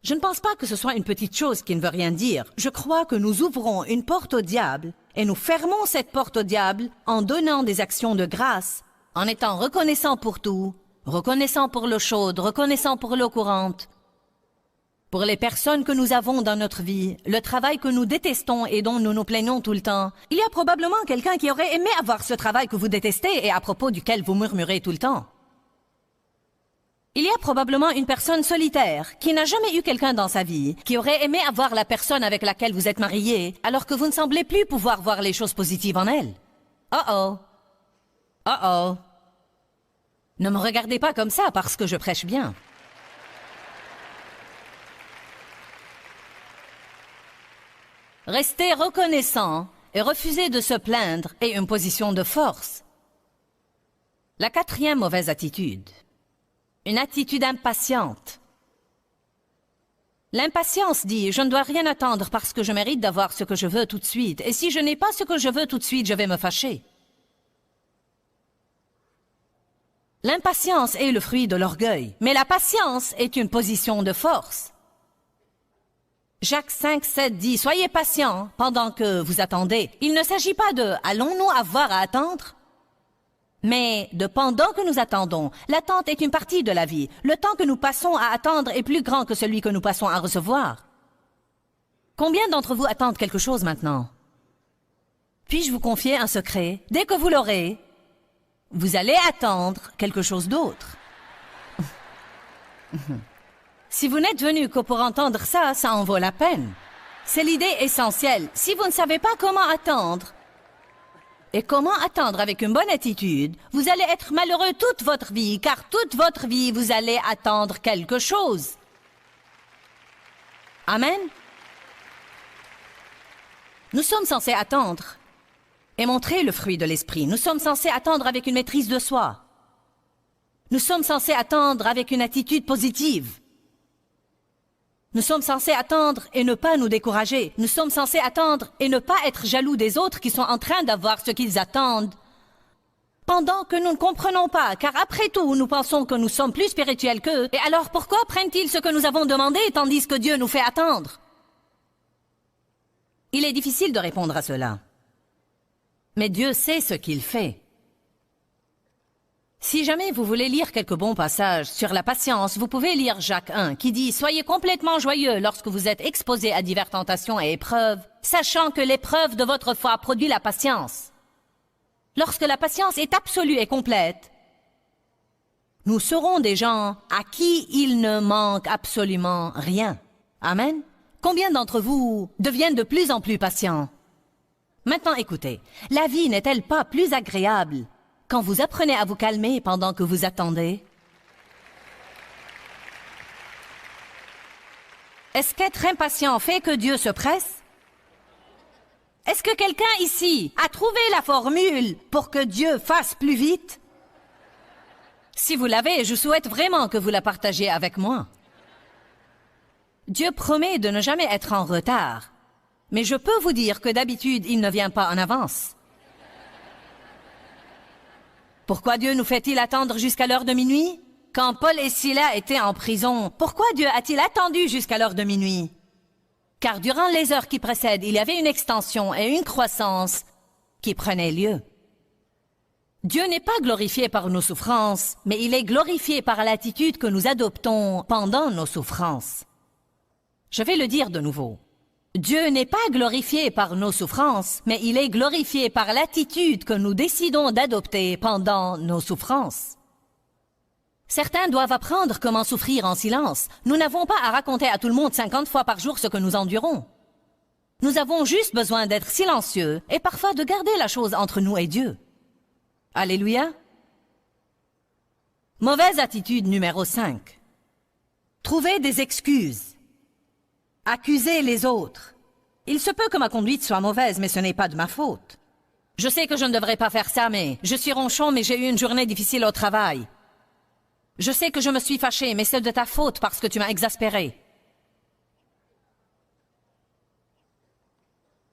Je ne pense pas que ce soit une petite chose qui ne veut rien dire. Je crois que nous ouvrons une porte au diable et nous fermons cette porte au diable en donnant des actions de grâce, en étant reconnaissants pour tout, reconnaissants pour l'eau chaude, reconnaissants pour l'eau courante, pour les personnes que nous avons dans notre vie, le travail que nous détestons et dont nous nous plaignons tout le temps. Il y a probablement quelqu'un qui aurait aimé avoir ce travail que vous détestez et à propos duquel vous murmurez tout le temps. Il y a probablement une personne solitaire qui n'a jamais eu quelqu'un dans sa vie, qui aurait aimé avoir la personne avec laquelle vous êtes marié, alors que vous ne semblez plus pouvoir voir les choses positives en elle. Oh oh. Oh oh. Ne me regardez pas comme ça parce que je prêche bien. Restez reconnaissant et refusez de se plaindre est une position de force. La 4e mauvaise attitude. Une attitude impatiente. L'impatience dit « Je ne dois rien attendre parce que je mérite d'avoir ce que je veux tout de suite. Et si je n'ai pas ce que je veux tout de suite, je vais me fâcher. » L'impatience est le fruit de l'orgueil, mais la patience est une position de force. Jacques 5, 7 dit « Soyez patients pendant que vous attendez. » Il ne s'agit pas de « Allons-nous avoir à attendre ?» mais de pendant que nous attendons. L'attente est une partie de la vie. Le temps que nous passons à attendre est plus grand que celui que nous passons à recevoir. Combien d'entre vous attendent quelque chose maintenant? Puis-je vous confier un secret? Dès que vous l'aurez, vous allez attendre quelque chose d'autre. Si vous n'êtes venu que pour entendre ça, ça en vaut la peine. C'est l'idée essentielle. Si vous ne savez pas comment attendre, et comment attendre avec une bonne attitude, vous allez être malheureux toute votre vie, car toute votre vie, vous allez attendre quelque chose. Amen. Nous sommes censés attendre et montrer le fruit de l'esprit. Nous sommes censés attendre avec une maîtrise de soi. Nous sommes censés attendre avec une attitude positive. Nous sommes censés attendre et ne pas nous décourager. Nous sommes censés attendre et ne pas être jaloux des autres qui sont en train d'avoir ce qu'ils attendent. pendant que nous ne comprenons pas, car après tout, nous pensons que nous sommes plus spirituels qu'eux. Et alors pourquoi prennent-ils ce que nous avons demandé, tandis que Dieu nous fait attendre? Il est difficile de répondre à cela. Mais Dieu sait ce qu'il fait. Si jamais vous voulez lire quelques bons passages sur la patience, vous pouvez lire Jacques 1, qui dit « Soyez complètement joyeux lorsque vous êtes exposés à diverses tentations et épreuves, sachant que l'épreuve de votre foi produit la patience. » Lorsque la patience est absolue et complète, nous serons des gens à qui il ne manque absolument rien. Amen. Combien d'entre vous deviennent de plus en plus patients? Maintenant, écoutez, la vie n'est-elle pas plus agréable quand vous apprenez à vous calmer pendant que vous attendez? Est-ce qu'être impatient fait que Dieu se presse? Est-ce que quelqu'un ici a trouvé la formule pour que Dieu fasse plus vite? Si vous l'avez, je souhaite vraiment que vous la partagiez avec moi. Dieu promet de ne jamais être en retard, mais je peux vous dire que d'habitude, il ne vient pas en avance. Pourquoi Dieu nous fait-il attendre jusqu'à l'heure de minuit? Quand Paul et Silas étaient en prison, pourquoi Dieu a-t-il attendu jusqu'à l'heure de minuit? Car durant les heures qui précèdent, il y avait une extension et une croissance qui prenaient lieu. Dieu n'est pas glorifié par nos souffrances, mais il est glorifié par l'attitude que nous adoptons pendant nos souffrances. Je vais le dire de nouveau. Dieu n'est pas glorifié par nos souffrances, mais il est glorifié par l'attitude que nous décidons d'adopter pendant nos souffrances. Certains doivent apprendre comment souffrir en silence. Nous n'avons pas à raconter à tout le monde 50 fois par jour ce que nous endurons. Nous avons juste besoin d'être silencieux et parfois de garder la chose entre nous et Dieu. Alléluia. Mauvaise attitude numéro 5. Trouver des excuses. Accuser les autres. Il se peut que ma conduite soit mauvaise, mais ce n'est pas de ma faute. Je sais que je ne devrais pas faire ça, mais je suis ronchon, mais j'ai eu une journée difficile au travail. Je sais que je me suis fâché, mais c'est de ta faute parce que tu m'as exaspéré.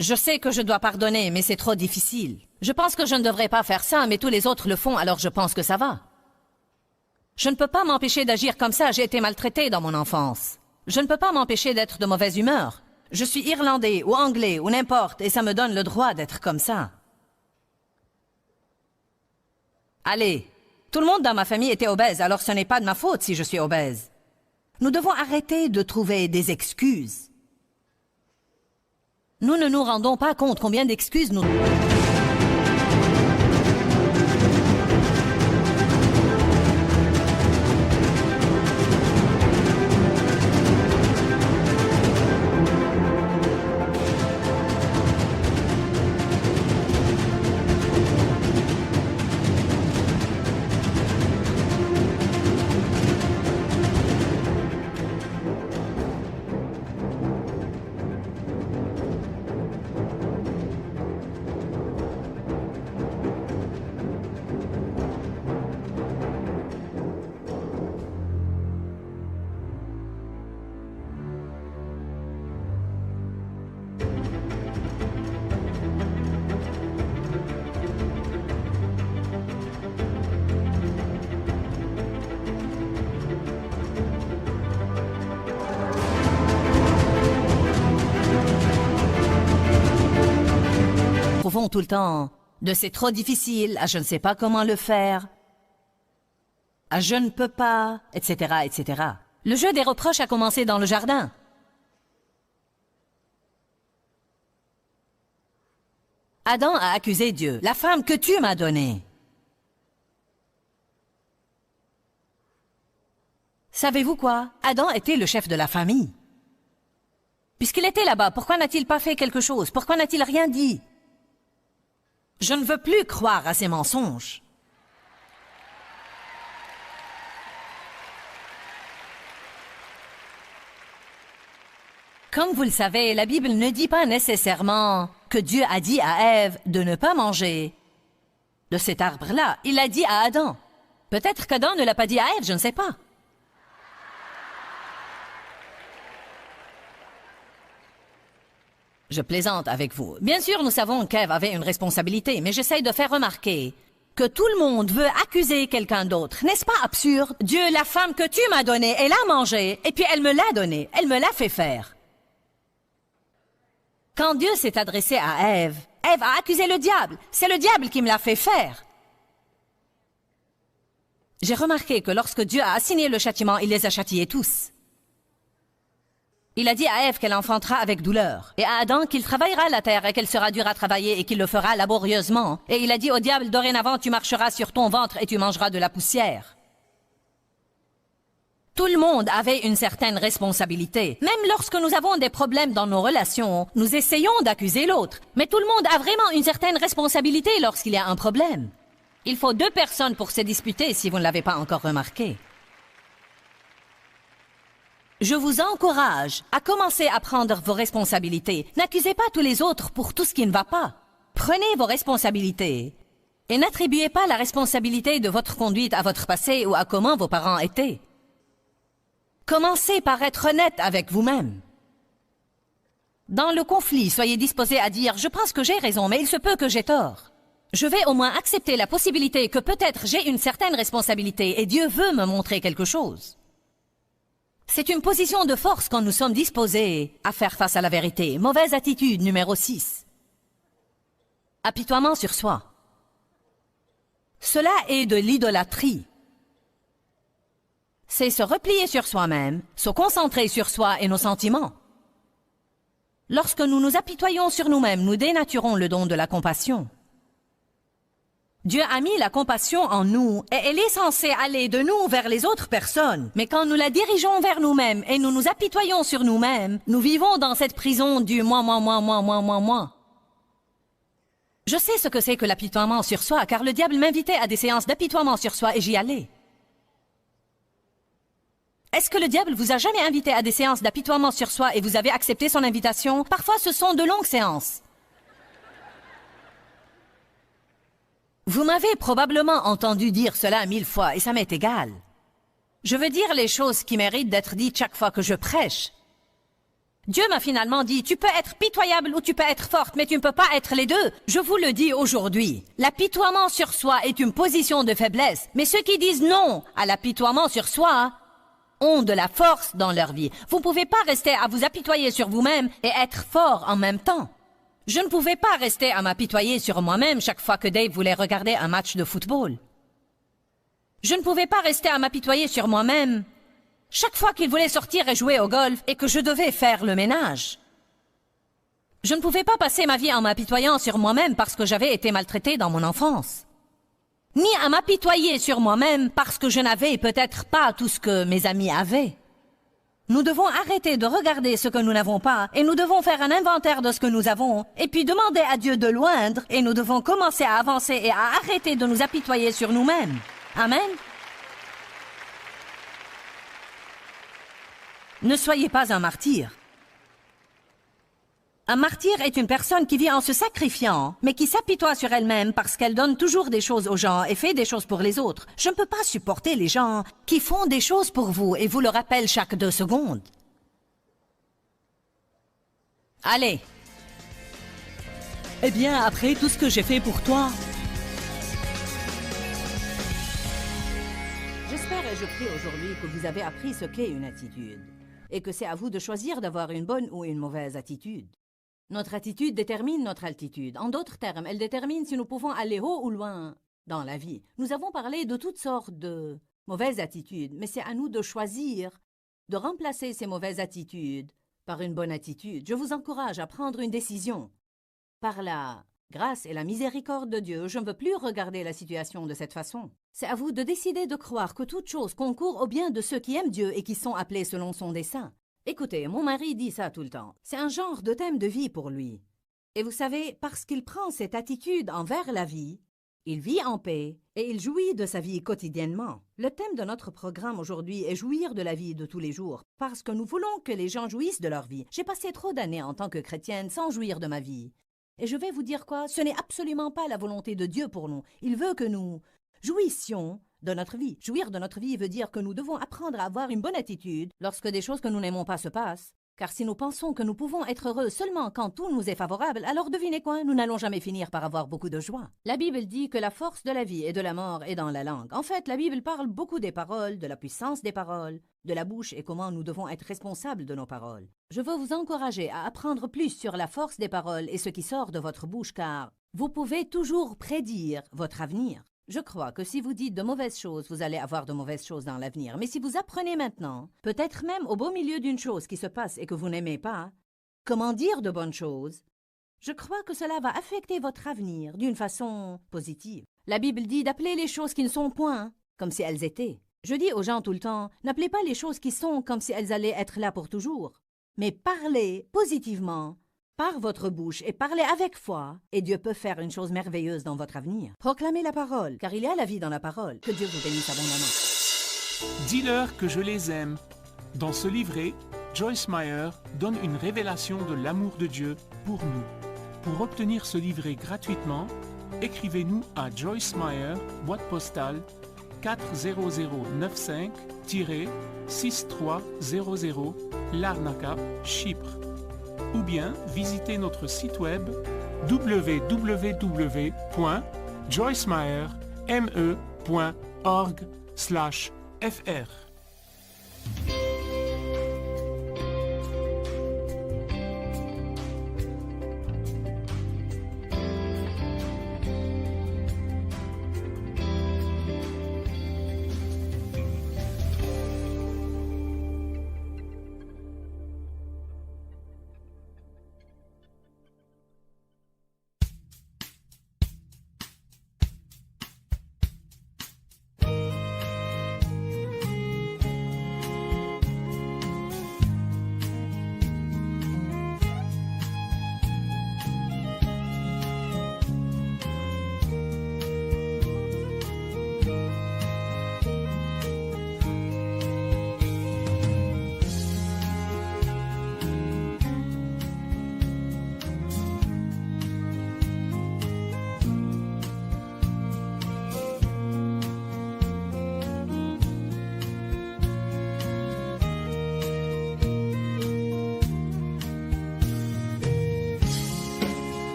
Je sais que je dois pardonner, mais c'est trop difficile. Je pense que je ne devrais pas faire ça, mais tous les autres le font, alors je pense que ça va. Je ne peux pas m'empêcher d'agir comme ça, j'ai été maltraité dans mon enfance. Je ne peux pas m'empêcher d'être de mauvaise humeur. Je suis irlandais ou anglais ou n'importe, et ça me donne le droit d'être comme ça. Allez, tout le monde dans ma famille était obèse, alors ce n'est pas de ma faute si je suis obèse. Nous devons arrêter de trouver des excuses. Nous ne nous rendons pas compte combien d'excuses nous... trouvons tout le temps de c'est trop difficile, à je ne sais pas comment le faire, à je ne peux pas, etc., etc. Le jeu des reproches a commencé dans le jardin. Adam a accusé Dieu, la femme que tu m'as donnée. Savez-vous quoi? Adam était le chef de la famille. Puisqu'il était là-bas, pourquoi n'a-t-il pas fait quelque chose? Pourquoi n'a-t-il rien dit? Je ne veux plus croire à ces mensonges. Comme vous le savez, la Bible ne dit pas nécessairement que Dieu a dit à Ève de ne pas manger de cet arbre-là. Il l'a dit à Adam. Peut-être qu'Adam ne l'a pas dit à Ève, je ne sais pas. Je plaisante avec vous. Bien sûr, nous savons qu'Ève avait une responsabilité, mais j'essaye de faire remarquer que tout le monde veut accuser quelqu'un d'autre. N'est-ce pas absurde? Dieu, la femme que tu m'as donnée, elle a mangé, et puis elle me l'a donnée, elle me l'a fait faire. Quand Dieu s'est adressé à Ève, Ève a accusé le diable. C'est le diable qui me l'a fait faire. J'ai remarqué que lorsque Dieu a assigné le châtiment, il les a châtiés tous. Il a dit à Ève qu'elle enfantera avec douleur, et à Adam qu'il travaillera la terre et qu'elle sera dure à travailler et qu'il le fera laborieusement. Et il a dit au diable, dorénavant tu marcheras sur ton ventre et tu mangeras de la poussière. Tout le monde avait une certaine responsabilité. Même lorsque nous avons des problèmes dans nos relations, nous essayons d'accuser l'autre. Mais tout le monde a vraiment une certaine responsabilité lorsqu'il y a un problème. Il faut 2 personnes pour se disputer si vous ne l'avez pas encore remarqué. Je vous encourage à commencer à prendre vos responsabilités. N'accusez pas tous les autres pour tout ce qui ne va pas. Prenez vos responsabilités et n'attribuez pas la responsabilité de votre conduite à votre passé ou à comment vos parents étaient. Commencez par être honnête avec vous-même. Dans le conflit, soyez disposés à dire « Je pense que j'ai raison, mais il se peut que j'ai tort. Je vais au moins accepter la possibilité que peut-être j'ai une certaine responsabilité et Dieu veut me montrer quelque chose. » C'est une position de force quand nous sommes disposés à faire face à la vérité. Mauvaise attitude numéro 6. Apitoiement sur soi. Cela est de l'idolâtrie. C'est se replier sur soi-même, se concentrer sur soi et nos sentiments. Lorsque nous nous apitoyons sur nous-mêmes, nous dénaturons le don de la compassion. Dieu a mis la compassion en nous et elle est censée aller de nous vers les autres personnes. Mais quand nous la dirigeons vers nous-mêmes et nous nous apitoyons sur nous-mêmes, nous vivons dans cette prison du moi. Je sais ce que c'est que l'apitoiement sur soi, car le diable m'invitait à des séances d'apitoiement sur soi et j'y allais. Est-ce que le diable vous a jamais invité à des séances d'apitoiement sur soi et vous avez accepté son invitation? Parfois, ce sont de longues séances. Vous m'avez probablement entendu dire cela 1000 fois et ça m'est égal. Je veux dire les choses qui méritent d'être dites chaque fois que je prêche. Dieu m'a finalement dit, tu peux être pitoyable ou tu peux être forte, mais tu ne peux pas être les deux. Je vous le dis aujourd'hui, l'apitoiement sur soi est une position de faiblesse, mais ceux qui disent non à l'apitoiement sur soi ont de la force dans leur vie. Vous ne pouvez pas rester à vous apitoyer sur vous-même et être fort en même temps. Je ne pouvais pas rester à m'apitoyer sur moi-même chaque fois que Dave voulait regarder un match de football. Je ne pouvais pas rester à m'apitoyer sur moi-même chaque fois qu'il voulait sortir et jouer au golf et que je devais faire le ménage. Je ne pouvais pas passer ma vie en m'apitoyant sur moi-même parce que j'avais été maltraitée dans mon enfance. Ni à m'apitoyer sur moi-même parce que je n'avais peut-être pas tout ce que mes amis avaient. Nous devons arrêter de regarder ce que nous n'avons pas et nous devons faire un inventaire de ce que nous avons et puis demander à Dieu de l'oindre et nous devons commencer à avancer et à arrêter de nous apitoyer sur nous-mêmes. Amen. Ne soyez pas un martyr. Un martyr est une personne qui vit en se sacrifiant, mais qui s'apitoie sur elle-même parce qu'elle donne toujours des choses aux gens et fait des choses pour les autres. Je ne peux pas supporter les gens qui font des choses pour vous et vous le rappellent chaque 2 secondes. Allez. Eh bien, après tout ce que j'ai fait pour toi... J'espère et je prie aujourd'hui que vous avez appris ce qu'est une attitude et que c'est à vous de choisir d'avoir une bonne ou une mauvaise attitude. Notre attitude détermine notre altitude. En d'autres termes, elle détermine si nous pouvons aller haut ou loin dans la vie. Nous avons parlé de toutes sortes de mauvaises attitudes, mais c'est à nous de choisir de remplacer ces mauvaises attitudes par une bonne attitude. Je vous encourage à prendre une décision. Par la grâce et la miséricorde de Dieu, je ne veux plus regarder la situation de cette façon. C'est à vous de décider de croire que toute chose concourt au bien de ceux qui aiment Dieu et qui sont appelés selon son dessein. Écoutez, mon mari dit ça tout le temps. C'est un genre de thème de vie pour lui. Et vous savez, parce qu'il prend cette attitude envers la vie, il vit en paix et il jouit de sa vie quotidiennement. Le thème de notre programme aujourd'hui est jouir de la vie de tous les jours, parce que nous voulons que les gens jouissent de leur vie. J'ai passé trop d'années en tant que chrétienne sans jouir de ma vie. Et je vais vous dire quoi, ce n'est absolument pas la volonté de Dieu pour nous. Il veut que nous jouissions de notre vie. Jouir de notre vie veut dire que nous devons apprendre à avoir une bonne attitude lorsque des choses que nous n'aimons pas se passent. Car si nous pensons que nous pouvons être heureux seulement quand tout nous est favorable, alors devinez quoi, nous n'allons jamais finir par avoir beaucoup de joie. La Bible dit que la force de la vie et de la mort est dans la langue. En fait, la Bible parle beaucoup des paroles, de la puissance des paroles, de la bouche et comment nous devons être responsables de nos paroles. Je veux vous encourager à apprendre plus sur la force des paroles et ce qui sort de votre bouche, car vous pouvez toujours prédire votre avenir. Je crois que si vous dites de mauvaises choses, vous allez avoir de mauvaises choses dans l'avenir. Mais si vous apprenez maintenant, peut-être même au beau milieu d'une chose qui se passe et que vous n'aimez pas, comment dire de bonnes choses, je crois que cela va affecter votre avenir d'une façon positive. La Bible dit d'appeler les choses qui ne sont point comme si elles étaient. Je dis aux gens tout le temps, n'appelez pas les choses qui sont comme si elles allaient être là pour toujours, mais parlez positivement par votre bouche et parlez avec foi, et Dieu peut faire une chose merveilleuse dans votre avenir. Proclamez la parole, car il y a la vie dans la parole. Que Dieu vous bénisse abondamment. Dis-leur que je les aime. Dans ce livret, Joyce Meyer donne une révélation de l'amour de Dieu pour nous. Pour obtenir ce livret gratuitement, écrivez-nous à Joyce Meyer, boîte postale 40095-6300, Larnaca, Chypre. Ou bien visitez notre site web www.joycemeyer.org/fr.